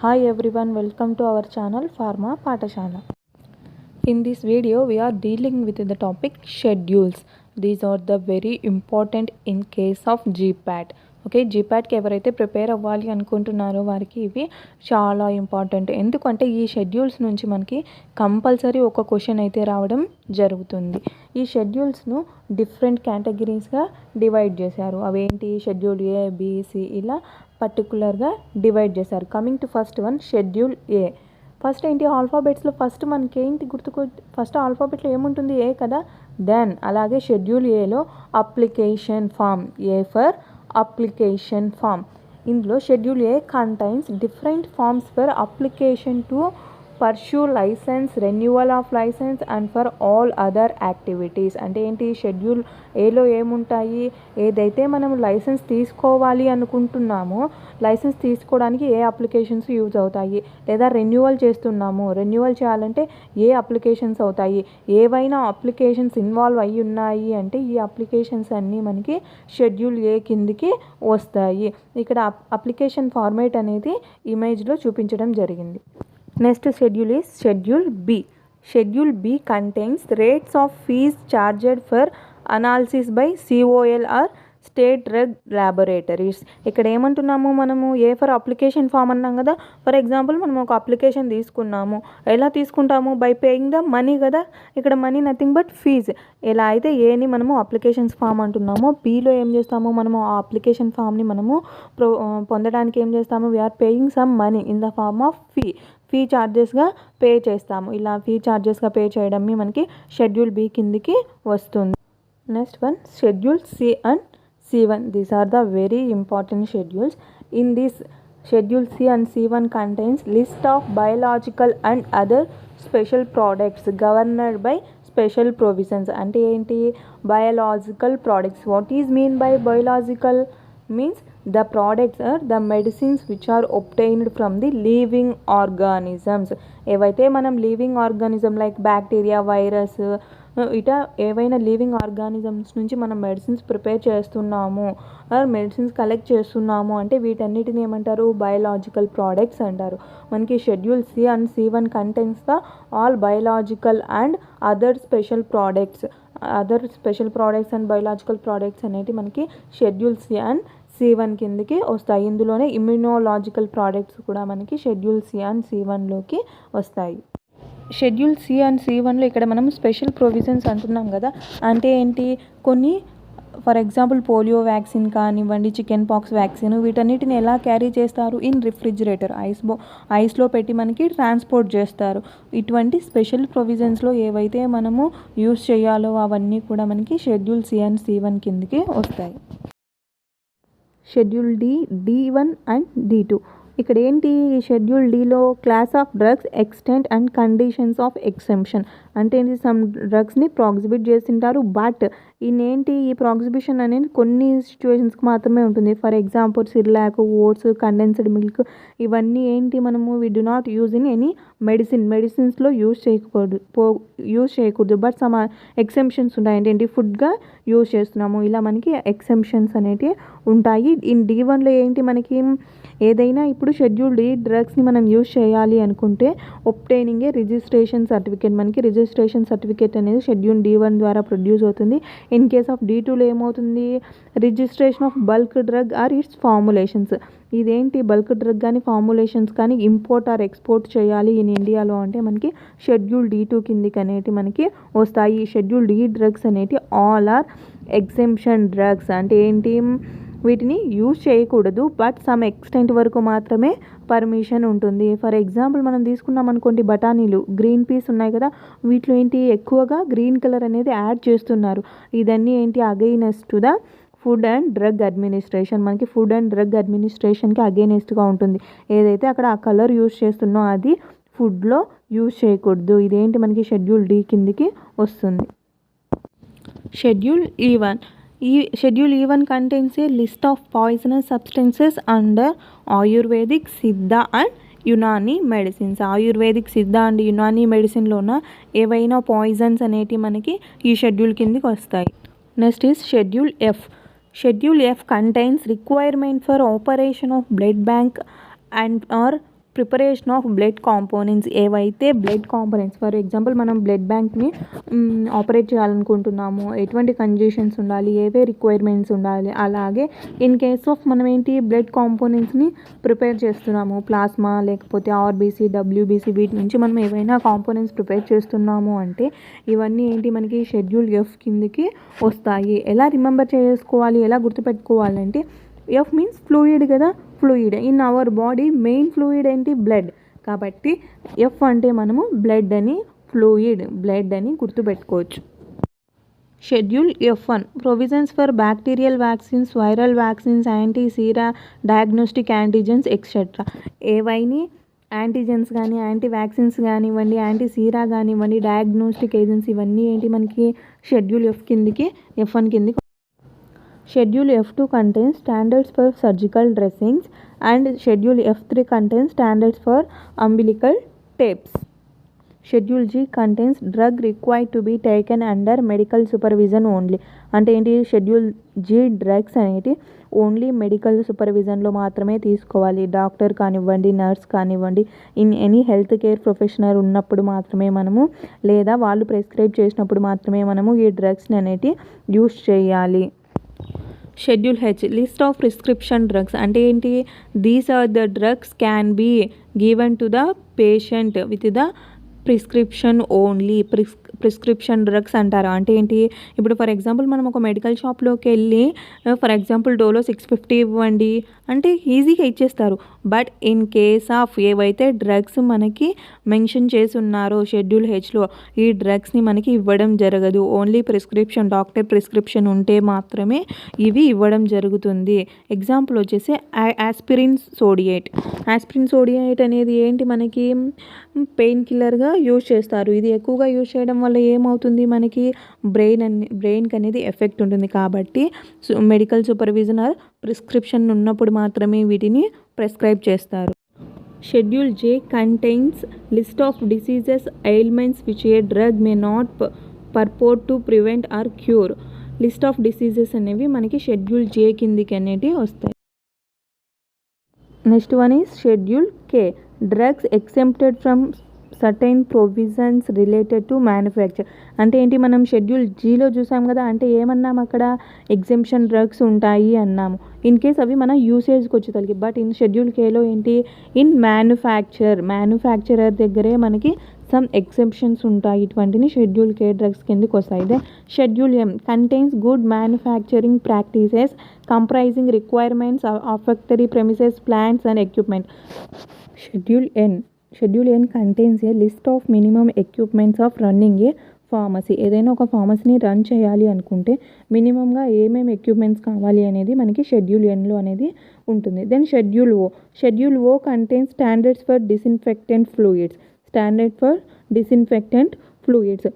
Hi everyone, welcome to our channel Pharma Patashala. In this video, we are dealing with the topic schedules. These are the very important in case of GPAT. Okay, జీపాట్కి ఎవరైతే prepare అవ్వాలి అనుకుంటున్నారో వారికి ఇవి చాలా important. ఎందుకంటే ఈ schedules నుంచి మనకి కంపల్సరీ ఒక క్వశ్చన్ అయితే రావడం జరుగుతుంది. ఈ షెడ్యూల్స్ను డిఫరెంట్ కేటగిరీస్గా డివైడ్ చేశారు. అవేంటి? షెడ్యూల్ ఏ, బి, సి ఇలా పర్టికులర్గా డివైడ్ చేశారు. Coming to first one, schedule A. First ఏంటి? ఆల్ఫాబెట్స్లో ఫస్ట్ మనకి ఏంటి ఫస్ట్ ఆల్ఫాబెట్లో ఏముంటుంది? ఏ కదా. దెన్ అలాగే షెడ్యూల్ ఏలో application form, A for application form. ఇందులో schedule A contains different forms for application to pursue licence, renewal of licence and for all other activities. అంటే ఏంటి? షెడ్యూల్ ఏలో ఏముంటాయి? ఏదైతే మనం లైసెన్స్ తీసుకోవాలి అనుకుంటున్నామో లైసెన్స్ తీసుకోవడానికి ఏ అప్లికేషన్స్ యూజ్ అవుతాయి, లేదా రెన్యువల్ చేస్తున్నాము, రెన్యువల్ చేయాలంటే ఏ అప్లికేషన్స్ అవుతాయి, ఏవైనా అప్లికేషన్స్ ఇన్వాల్వ్ అయ్యి ఉన్నాయి అంటే ఈ అప్లికేషన్స్ అన్నీ మనకి షెడ్యూల్ ఏ కిందికి వస్తాయి. ఇక్కడ అప్లికేషన్ ఫార్మేట్ అనేది ఇమేజ్లో చూపించడం జరిగింది. Next schedule is Schedule B. Schedule B contains rates of fees charged for analysis by COL or state drug laboratories. ఇక్కడ ఏమంటున్నాము మనము? ఏ ఫర్ అప్లికేషన్ ఫామ్ అన్నాం కదా. ఫర్ ఎగ్జాంపుల్ మనం ఒక అప్లికేషన్ తీసుకున్నాము. ఎలా తీసుకుంటాము? బై పేయింగ్ ద మనీ కదా. ఇక్కడ మనీ నథింగ్ బట్ ఫీజ్. ఎలా అయితే ఏని మనము అప్లికేషన్స్ ఫామ్ అంటున్నామో, బీలో ఏం చేస్తాము మనము? ఆ అప్లికేషన్ ఫామ్ని మనము పొందడానికి ఏం చేస్తాము? We are paying some money in the form of fee చార్జెస్గా పే చేస్తాము. ఇలా ఫీ చార్జెస్గా పే చేయడం మనకి షెడ్యూల్ బి కిందికి వస్తుంది. Next one, schedule C and C1. These are the very important schedules. In this schedule C and C1 contains list of biological and other special products governed by special provisions. అంటే ఏంటి? Biological products. What is mean by biological? Means the products are the medicines which are obtained from the living organisms. ఏవైతే మనం living organism like bacteria, virus ఇటా ఏవైనా living organisms నుంచి మనం medicines prepare చేస్తున్నాము, medicines collect చేస్తున్నాము అంటే వీటన్నిటిని ఏమంటారు? బయోలాజికల్ ప్రోడక్ట్స్ అంటారు. మనకి schedule C and C1 contains the all biological and other special products and biological products అనేవి మనకి షెడ్యూల్ సి అండ్ C1 కిందకి వస్తాయి. ఇందులోనే ఇమ్యూనోలాజికల్ ప్రోడక్ట్స్ కూడా మనకి షెడ్యూల్ సి అండ్ C1లోకి వస్తాయి. షెడ్యూల్ సి అండ్ C1లో ఇక్కడ మనం స్పెషల్ ప్రొవిజన్స్ అంటున్నాం కదా. అంటే ఏంటి? కొన్ని ఫర్ ఎగ్జాంపుల్ పోలియో వ్యాక్సిన్ కానివ్వండి, చికెన్ పాక్స్ వ్యాక్సిన్, వీటన్నిటిని ఎలా క్యారీ చేస్తారు? ఇన్ రిఫ్రిజిరేటర్, ఐస్లో పెట్టి మనకి ట్రాన్స్పోర్ట్ చేస్తారు. ఇటువంటి స్పెషల్ ప్రొవిజన్స్లో ఏవైతే మనము యూస్ చేయాలో అవన్నీ కూడా మనకి షెడ్యూల్ సి అండ్ C1 కిందకి వస్తాయి. Schedule D1 and D2. ఇక్కడ ఏంటి? షెడ్యూల్ డీలో class of drugs, extent and conditions of exemption. అంటే ఏంటి? సమ్ డ్రగ్స్ని ప్రాక్సిబిట్ చేస్తుంటారు, బట్ ఈ ప్రాక్సిబిషన్ అనేది కొన్ని సిచ్యువేషన్స్కి మాత్రమే ఉంటుంది. For example Cerelac, oats, condensed milk ఇవన్నీ ఏంటి? మనము we do not use in any మెడిసిన్స్లో యూజ్ చేయకూడదు. బట్ సమ్ ఎగ్జెంప్షన్స్ ఉంటాయి. ఏంటి? ఫుడ్గా యూజ్ చేస్తున్నాము, ఇలా మనకి ఎగ్జెంప్షన్స్ అనేటివి ఉంటాయి. ఇన్ D1లో ఏంటి? మనకి ఏదైనా ఇప్పుడు షెడ్యూల్ డి డ్రగ్స్ని మనం యూజ్ చేయాలి అనుకుంటే ఒబ్టైనింగ్ ఏ రిజిస్ట్రేషన్ సర్టిఫికేట్. మనకి రిజిస్ట్రేషన్ సర్టిఫికేట్ అనేది షెడ్యూల్ D1 ద్వారా ప్రొడ్యూస్ అవుతుంది. ఇన్ కేస్ ఆఫ్ D2లో ఏమవుతుంది? Registration of bulk drug or its formulations. ఇదేంటి? బల్క్ డ్రగ్ కానీ ఫార్ములేషన్స్ కానీ ఇంపోర్ట్ ఆర్ ఎక్స్పోర్ట్ చేయాలి ఇన్ ఇండియాలో అంటే మనకి షెడ్యూల్ D2 కిందికి అనేటి మనకి వస్తాయి. ఈ షెడ్యూల్ డి డ్రగ్స్ అనేటి ఆల్ ఆర్ ఎగ్జెంప్షన్ డ్రగ్స్. అంటే ఏంటి? వీటిని యూజ్ చేయకూడదు, బట్ సమ్ ఎక్స్టెంట్ వరకు మాత్రమే పర్మిషన్ ఉంటుంది. ఫర్ ఎగ్జాంపుల్ మనం తీసుకున్నాం అనుకోండి, బఠానీలు, గ్రీన్ పీస్ ఉన్నాయి కదా, వీటిలో ఏంటి? ఎక్కువగా గ్రీన్ కలర్ అనేది యాడ్ చేస్తున్నారు. ఇదన్నీ ఏంటి? Against to the food and drug administration. మనకి ఫుడ్ అండ్ డ్రగ్ అడ్మినిస్ట్రేషన్కి అగైనెస్ట్గా ఉంటుంది. ఏదైతే అక్కడ ఆ కలర్ యూజ్ చేస్తున్నో అది ఫుడ్లో యూజ్ చేయకూడదు. ఇదేంటి? మనకి షెడ్యూల్ డి కిందికి వస్తుంది. Schedule E1. Schedule E1 contains a list of poisonous substances under Ayurvedic, Siddha and Unani medicines. Ayurvedic, Siddha and Unani మెడిసిన్లోన ఏవైనా పాయిజన్స్ అనేటివి మనకి ఈ షెడ్యూల్ కిందికి వస్తాయి. Next is schedule F. Schedule F contains requirement for operation of blood bank and or preparation of blood components, ఏవైతే blood components, for example మనం blood బ్యాంక్ని ఆపరేట్ చేయాలనుకుంటున్నాము, ఎటువంటి కండిషన్స్ ఉండాలి, ఏవే రిక్వైర్మెంట్స్ ఉండాలి, అలాగే ఇన్ కేస్ ఆఫ్ మనం ఏంటి బ్లడ్ కాంపోనెంట్స్ని ప్రిపేర్ చేస్తున్నాము, ప్లాస్మా లేకపోతే ఆర్బీసీ, డబ్ల్యూబీసీ, వీటి నుంచి మనం ఏవైనా కాంపోనెంట్స్ ప్రిపేర్ చేస్తున్నాము అంటే ఇవన్నీ ఏంటి మనకి షెడ్యూల్ ఎఫ్ కిందికి వస్తాయి. ఎలా రిమెంబర్ చేసుకోవాలి, ఎలా గుర్తుపెట్టుకోవాలంటే ఎఫ్ మీన్స్ ఫ్లూయిడ్ కదా, fluid in our body main fluid ఏంటి బ్లడ్, కాబట్టి ఎఫ్ అంటే మనము బ్లడ్ అని, ఫ్లూయిడ్ బ్లడ్ అని గుర్తుపెట్టుకోవచ్చు. Schedule F1 provisions for bacterial vaccines, viral vaccines, antisera, diagnostic antigens etcetera. ఏవైనా యాంటీజెన్స్ కానీ, యాంటీ వ్యాక్సిన్స్ కానివ్వండి, యాంటీసీరా కానివ్వండి, డయాగ్నోస్టిక్ ఏజెంట్స్, ఇవన్నీ ఏంటి మనకి షెడ్యూల్ ఎఫ్ కిందికి, F1 కిందికి. Schedule F2 contains standards for surgical dressings and Schedule F3 contains standards for umbilical tapes. Schedule G contains drug required to be taken under medical supervision only. అంటే ఏంటి, schedule G drugs అనేది only medical సూపర్విజన్లో మాత్రమే తీసుకోవాలి. Doctor కానివ్వండి, nurse కానివ్వండి, in any health care professional ఉన్నప్పుడు మాత్రమే మనము, లేదా వాళ్ళు ప్రిస్క్రైబ్ చేసినప్పుడు మాత్రమే మనము ఈ డ్రగ్స్ని అనేటి యూస్ చేయాలి. Schedule H list of prescription drugs, అంటే ఏంటి, these are the drugs can be given to the patient with the prescription only. Prescription drugs అంటారు. అంటే ఏంటి, ఇప్పుడు ఫర్ ఎగ్జాంపుల్ మనం ఒక మెడికల్ షాప్లోకి వెళ్ళి ఫర్ ఎగ్జాంపుల్ డోలో 650 ఇవ్వండి అంటే ఈజీగా ఇచ్చేస్తారు. బట్ ఇన్ కేస్ ఆఫ్ ఏవైతే డ్రగ్స్ మనకి మెన్షన్ చేసి ఉన్నారో షెడ్యూల్ హెచ్లో, ఈ డ్రగ్స్ని మనకి ఇవ్వడం జరగదు. ఓన్లీ ప్రిస్క్రిప్షన్, డాక్టర్ ప్రిస్క్రిప్షన్ ఉంటే మాత్రమే ఇవి ఇవ్వడం జరుగుతుంది. ఎగ్జాంపుల్ వచ్చేసి ఆస్పిరిన్ సోడియేట్. ఆస్పిరిన్ సోడియేట్ అనేది ఏంటి, మనకి పెయిన్ కిల్లర్గా యూజ్ చేస్తారు. ఇది ఎక్కువగా యూజ్ చేయడం వల్ల ఏమవుతుంది, మనకి బ్రెయిన్కి అనేది ఎఫెక్ట్ ఉంటుంది. కాబట్టి మెడికల్ సూపర్విజన్ ఆర్ ప్రిస్క్రిప్షన్ ఉన్నప్పుడు మాత్రమే వీటిని ప్రిస్క్రైబ్ చేస్తారు. Schedule J contains list of diseases, ailments which a drug may not purport to prevent or cure. List of diseases అనేవి మనకి షెడ్యూల్ జే కిందికి అనేవి వస్తాయి. Next one is schedule K drugs exempted from certain provisions related to manufacture. అంటే ఏంటి, మనం schedule జీలో చూసాం కదా, అంటే ఏమన్నాము అక్కడ ఎగ్జెంప్షన్ డ్రగ్స్ ఉంటాయి అన్నాము. ఇన్ కేస్ అవి మన యూసేజ్కి వచ్చేసరికి. బట్ ఇన్ షెడ్యూల్ కేలో ఏంటి, ఇన్ మ్యానుఫ్యాక్చరర్ దగ్గరే మనకి సమ్ ఎక్సెప్షన్స్ ఉంటాయి. ఇటువంటిని షెడ్యూల్ కే డ్రగ్స్ కిందకి వస్తాయి. Then schedule M contains good manufacturing practices comprising requirements of factory premises, plants and equipment. Schedule N contains a list of minimum equipments of running a pharmacy. ఏదైనా ఒక ఫార్మసీని run చేయాలి అనుకుంటే మినిమంగా ఏమేమి equipments కావాలి అనేది మనకి షెడ్యూల్ ఎన్లో అనేది ఉంటుంది. Then schedule O contains standards for disinfectant fluids.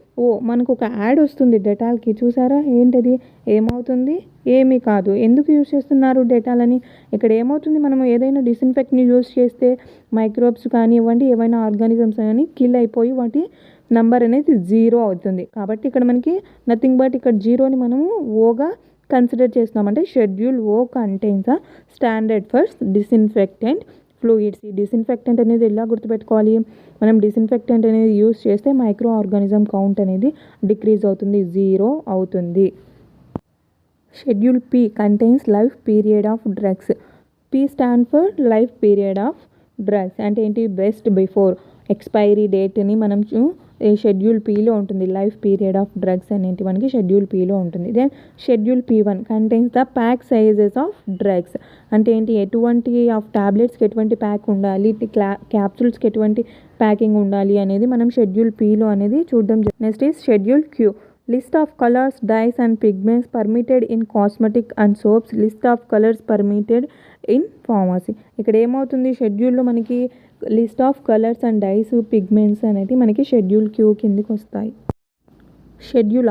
మనకు ఒక యాడ్ వస్తుంది డెటాల్కి, చూసారా, ఏంటది, ఏమవుతుంది, ఏమీ కాదు. ఎందుకు యూజ్ చేస్తున్నారు డెటాల్ అని, ఇక్కడ ఏమవుతుంది, మనం ఏదైనా డిస్ఇన్ఫెక్ట్ని యూజ్ చేస్తే మైక్రోబ్స్ కానివ్వండి, ఏవైనా ఆర్గానిజమ్స్ కానీ కిల్ అయిపోయి వాటి నంబర్ అనేది 0 అవుతుంది. కాబట్టి ఇక్కడ మనకి నథింగ్ బట్ ఇక్కడ 0ని మనము ఓగా కన్సిడర్ చేస్తున్నామంటే schedule O contains a standard for disinfectant fluids. ఈ డిస్ఇన్ఫెక్టెంట్ అనేది ఎలా గుర్తుపెట్టుకోవాలి, మనం డిస్ఇన్ఫెక్టెంట్ అనేది యూజ్ చేస్తే మైక్రో ఆర్గానిజం కౌంట్ అనేది డిక్రీజ్ అవుతుంది, 0 అవుతుంది. Schedule P contains life period of drugs. P stand for life period of drugs. అంటే ఏంటి, బెస్ట్ బిఫోర్ ఎక్స్పైరీ డేట్ని మనం షెడ్యూల్ పీలో ఉంటుంది. లైఫ్ పీరియడ్ ఆఫ్ డ్రగ్స్ అనేది మనకి షెడ్యూల్ పీలో ఉంటుంది. Then schedule P1 contains the pack sizes of drugs. అంటే ఏంటి, ఎటువంటి ఆఫ్ టాబ్లెట్స్కి ఎటువంటి ప్యాక్ ఉండాలి, క్యాప్సూల్స్కి ఎటువంటి ప్యాకింగ్ ఉండాలి అనేది మనం షెడ్యూల్ పీలో అనేది చూడడం. Next is schedule Q list of colours, dyes and pigments permitted in cosmetic and soaps, list of colours permitted in pharmacy. ఇక్కడ ఏమవుతుంది, షెడ్యూల్లో మనకి list of colours and dyes, pigments అనేది మనకి షెడ్యూల్ క్యూ కిందకి వస్తాయి. Schedule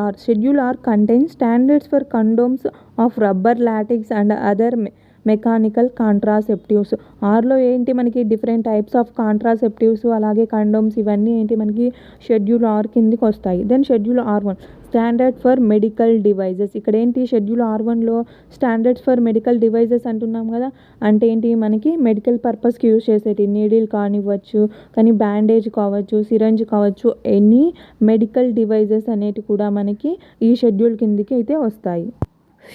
R contains standards for condoms of rubber, latex and other mechanical contraceptives. ఆర్లో ఏంటి, మనకి డిఫరెంట్ టైప్స్ ఆఫ్ కాంట్రాసెప్టివ్స్, అలాగే కండోమ్స్, ఇవన్నీ ఏంటి మనకి షెడ్యూల్ ఆర్ కిందకి వస్తాయి. Then schedule R1 standard for medical devices. ఇక్కడ ఏంటి షెడ్యూల్ R1లో స్టాండర్డ్స్ ఫర్ మెడికల్ డివైజెస్ అంటున్నాం కదా, అంటే ఏంటి మనకి మెడికల్ పర్పస్కి యూజ్ చేసేటి నీడిల్ కానివ్వచ్చు, కానీ బ్యాండేజ్ కావచ్చు, సిరంజ్ కావచ్చు, ఎనీ మెడికల్ డివైజెస్ అనేవి కూడా మనకి ఈ షెడ్యూల్ కిందికి అయితే వస్తాయి.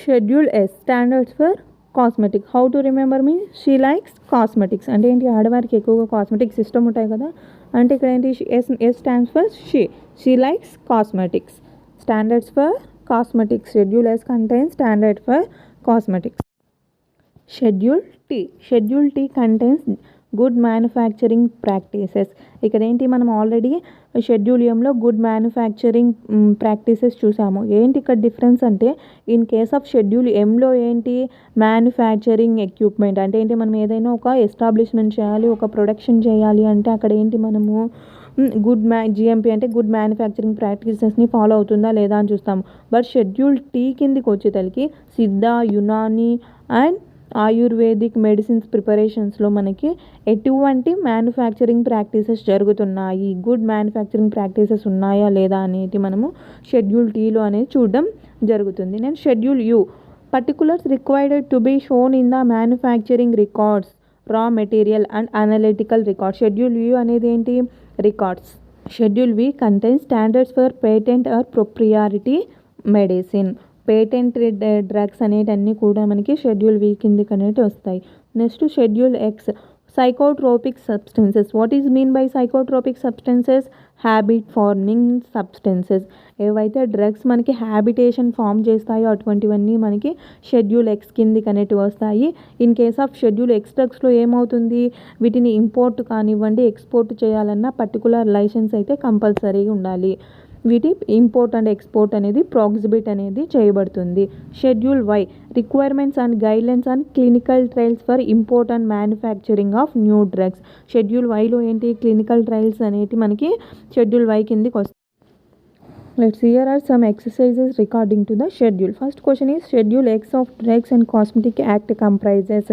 Schedule S standards for cosmetic. How to remember me, she likes cosmetics. అంటే ఏంటి ఆడవారికి ఎక్కువగా కాస్మెటిక్స్ ఇష్టం ఉంటాయి కదా, అంటే ఇక్కడ ఏంటి S stands for she likes cosmetics. Standards for cosmetics. Schedule S contains standard for cosmetics. Schedule T contains good manufacturing practices. ఇక్కడ ఏంటి మనం ఆల్రెడీ షెడ్యూల్ ఎంలో గుడ్ మ్యానుఫ్యాక్చరింగ్ ప్రాక్టీసెస్ చూసాము. ఏంటి ఇక్కడ డిఫరెన్స్ అంటే ఇన్ కేస్ ఆఫ్ షెడ్యూల్ ఎంలో ఏంటి మ్యానుఫ్యాక్చరింగ్ ఎక్విప్మెంట్, అంటే ఏంటి మనం ఏదైనా ఒక ఎస్టాబ్లిష్మెంట్ చేయాలి, ఒక ప్రొడక్షన్ చేయాలి అంటే అక్కడ ఏంటి మనము GMP అంటే గుడ్ మ్యానుఫ్యాక్చరింగ్ ప్రాక్టీసెస్ని ఫాలో అవుతుందా లేదా అని చూస్తాము. బట్ షెడ్యూల్ టీ కిందికి వచ్చేసరికి సిద్ధ, యునాని అండ్ ఆయుర్వేదిక్ మెడిసిన్స్ ప్రిపరేషన్స్లో మనకి ఎటువంటి మ్యానుఫ్యాక్చరింగ్ ప్రాక్టీసెస్ జరుగుతున్నాయి, గుడ్ మ్యానుఫ్యాక్చరింగ్ ప్రాక్టీసెస్ ఉన్నాయా లేదా అనేది మనము షెడ్యూల్ టీలో అనేది చూడడం జరుగుతుంది. నేను schedule U particulars required to be shown in the manufacturing records, raw material and analytical records. Schedule U అనేది ఏంటి records. Schedule V contains standards for patent or proprietary medicine. Patent drugs అనేటన్నీ కూడా మనకి షెడ్యూల్ వి కిందికి అనేవి వస్తాయి. Next schedule X psychotropic substances. What is mean by psychotropic substances? Habit forming substances. ఏవైతే drugs మనకి హ్యాబిటేషన్ ఫామ్ చేస్తాయో అటువంటివన్నీ మనకి షెడ్యూల్ ఎక్స్ కిందికి అనేవి వస్తాయి. In case of schedule X డ్రగ్స్లో ఏమవుతుంది, వీటిని ఇంపోర్ట్ కానివ్వండి ఎక్స్పోర్ట్ చేయాలన్నా పర్టికులర్ లైసెన్స్ అయితే కంపల్సరీగా ఉండాలి. వీటి ఇంపోర్ట్ అండ్ ఎక్స్పోర్ట్ అనేది ప్రాక్సిబిట్ అనేది చేయబడుతుంది. Schedule Y requirements and guidelines and clinical trials for import and manufacturing of new drugs. Schedule వైలో ఏంటి క్లినికల్ ట్రయల్స్ అనేవి మనకి షెడ్యూల్ వై కిందికి వస్తాయి. Let's see, here are some exercises regarding to the schedule. First question is Schedule X of Drugs and Cosmetic Act comprises.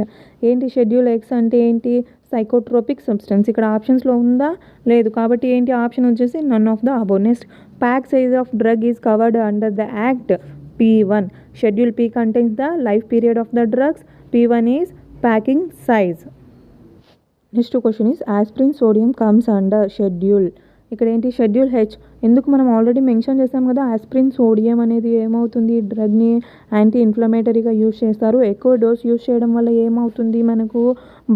ఏంటి schedule X అంటే ఏంటి psychotropic substance. ఇక్కడ ఆప్షన్స్లో ఉందా లేదు కాబట్టి ఏంటి ఆప్షన్ వచ్చేసి none of the above. Next pack size of drug is covered under the act P1. Schedule P contains the life period of the drugs. P1 is packing size. Next question is aspirin sodium comes under schedule. ఇక్కడ ఏంటి schedule H. ఎందుకు మనం already mention చేస్తాం కదా, aspirin sodium అనేది ఏమవుతుంది డ్రగ్ని anti ఇన్ఫ్లమేటరీగా use చేస్తారు. ఎక్కువ డోస్ యూజ్ చేయడం వల్ల ఏమవుతుంది మనకు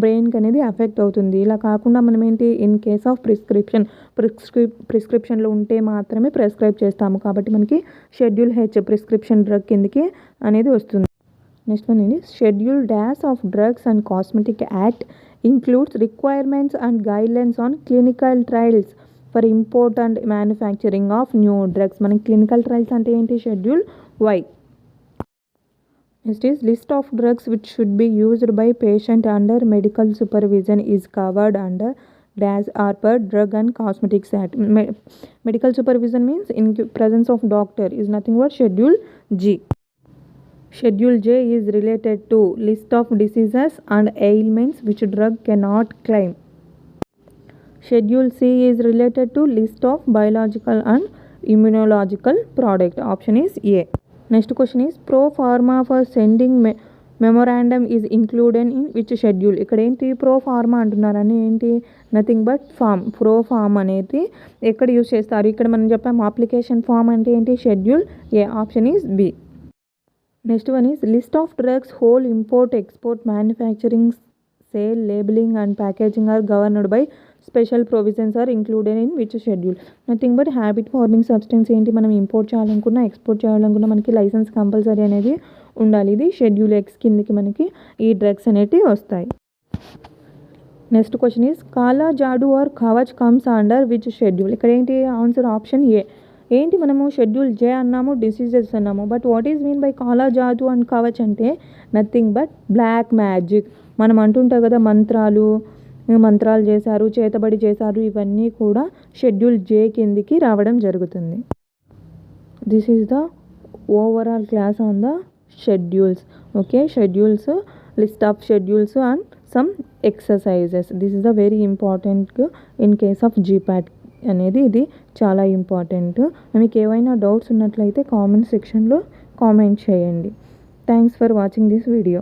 బ్రెయిన్కి అనేది ఎఫెక్ట్ అవుతుంది. ఇలా కాకుండా మనం ఏంటి ఇన్ కేస్ ఆఫ్ ప్రిస్క్రిప్షన్లో ఉంటే మాత్రమే ప్రిస్క్రైబ్ చేస్తాము. కాబట్టి మనకి షెడ్యూల్ హెచ్ ప్రిస్క్రిప్షన్ డ్రగ్ కిందకి అనేది వస్తుంది. నెక్స్ట్ వన్ ఇది schedule dash of drugs and cosmetic act includes requirements and guidelines on clinical trials for import and manufacturing of new drugs. మనకి clinical trials అంటే ఏంటి schedule Y. Next is list of drugs which should be used by patient under medical supervision is covered under dash or per drug and cosmetics act. Medical supervision means in presence of doctor is nothing but schedule G. Schedule J is related to list of diseases and ailments which drug cannot claim. Schedule C is related to list of biological and immunological product. Option is A. Next question is pro pharma for sending memorandum is included in which schedule. ఇక్కడ ఏంటి pro pharma అంటున్నారని ఏంటి nothing but form. Pro form అనేది ఎక్కడ use చేస్తారు, ఇక్కడ మనం చెప్పాము అప్లికేషన్ ఫామ్ అంటే ఏంటి schedule A. Option is B. Next one is list of drugs whole import export manufacturing sale labelling and packaging are governed by special provisions are included in which schedule. Nothing but habit forming substance ఏంటి మనం import చేయాలనుకున్నా export చేయాలనుకున్నా మనకి licence compulsory అనేది ఉండాలి. ఇది schedule X కిందకి మనకి ఈ డ్రగ్స్ అనేటివి వస్తాయి. Next question is Kala Jadu or Kavach comes under which schedule. ఇక్కడ ఏంటి ఆన్సర్ ఆప్షన్ ఏ. ఏంటి మనము షెడ్యూల్ జే అన్నాము డిసీజెస్ అన్నాము, but what is mean by కాలా జాదు అండ్ కవచ్ అంటే నథింగ్ బట్ బ్లాక్ మ్యాజిక్. మనం అంటుంటాం కదా మంత్రాలు చేశారు, చేతబడి చేశారు, ఇవన్నీ కూడా షెడ్యూల్ జే కిందికి రావడం జరుగుతుంది. This is the overall class on the schedules. Okay, schedules, list of schedules and some exercises. This is the very important in case of GPAT. అనేది ఇది చాలా ఇంపార్టెంట్. మీకు ఏవైనా డౌట్స్ ఉన్నట్లయితే కామెంట్ సెక్షన్లో కామెంట్ చేయండి. Thanks for watching this video.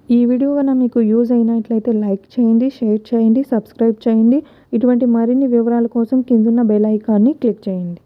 ఈ video కనుక మీకు యూజ్ అయినట్లయితే లైక్ చేయండి, షేర్ చేయండి, సబ్స్క్రైబ్ చేయండి. ఇటువంటి మరిన్ని వివరాల కోసం కిందున్న బెల్ ఐకాన్ని క్లిక్ చేయండి.